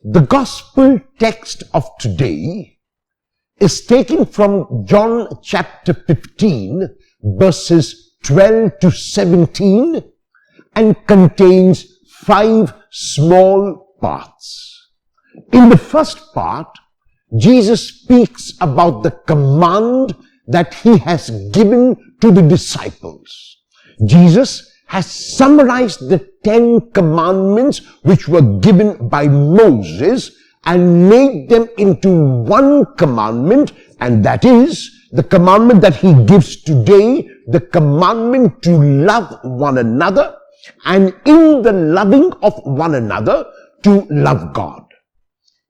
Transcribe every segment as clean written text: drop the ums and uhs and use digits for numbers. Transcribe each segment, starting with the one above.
The gospel text of today is taken from John chapter 15, verses 12 to 17, and contains 5 small parts. In the first part, Jesus speaks about the command that he has given to the disciples. Jesus has summarized the 10 commandments which were given by Moses and made them into one commandment, and that is the commandment that he gives today, the commandment to love one another, and in the loving of one another, to love God.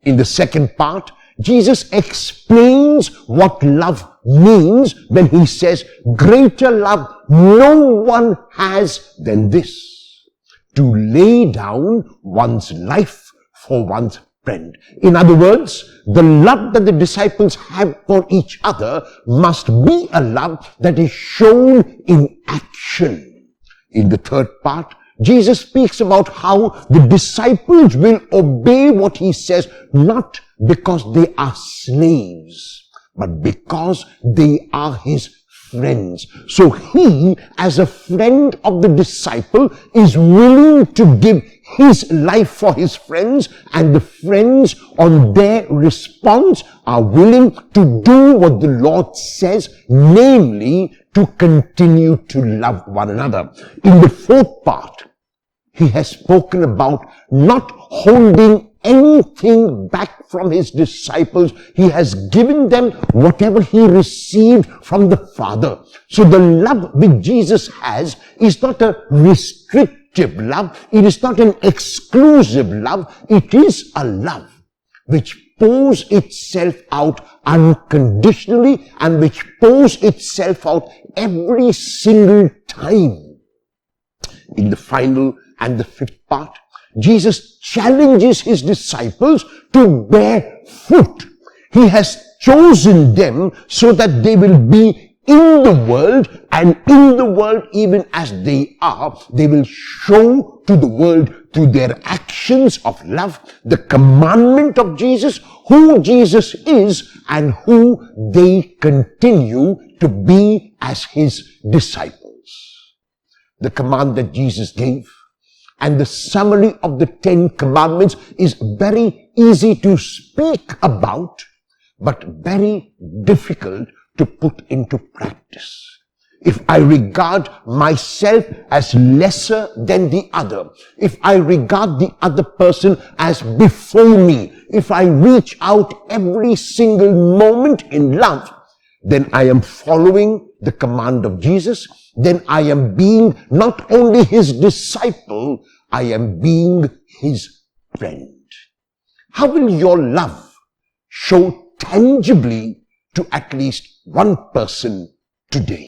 In the second part, Jesus explains what love means when he says, greater love no one has than this, to lay down one's life for one's friend. In other words, the love that the disciples have for each other must be a love that is shown in action. In the third part, Jesus speaks about how the disciples will obey what he says, not because they are slaves, but because they are his friends. So he, as a friend of the disciple, is willing to give his life for his friends, and the friends, on their response, are willing to do what the Lord says, namely, to continue to love one another. In the fourth part, he has spoken about not holding anything back from his disciples. He has given them whatever he received from the Father. So the love which Jesus has is not a restrictive love. It is not an exclusive love. It is a love which pours itself out unconditionally and which pours itself out every single time. In the final and the fifth part, Jesus challenges his disciples to bear fruit. He has chosen them so that they will be in the world, and in the world, even as they are, they will show to the world through their actions of love the commandment of Jesus, who Jesus is, and who they continue to be as his disciples. The command that Jesus gave and the summary of the 10 commandments is very easy to speak about, but very difficult to put into practice. If I regard myself as lesser than the other, if I regard the other person as before me, if I reach out every single moment in love, then I am following the command of Jesus. Then I am being not only his disciple, I am being his friend. How will your love show tangibly to at least one person today?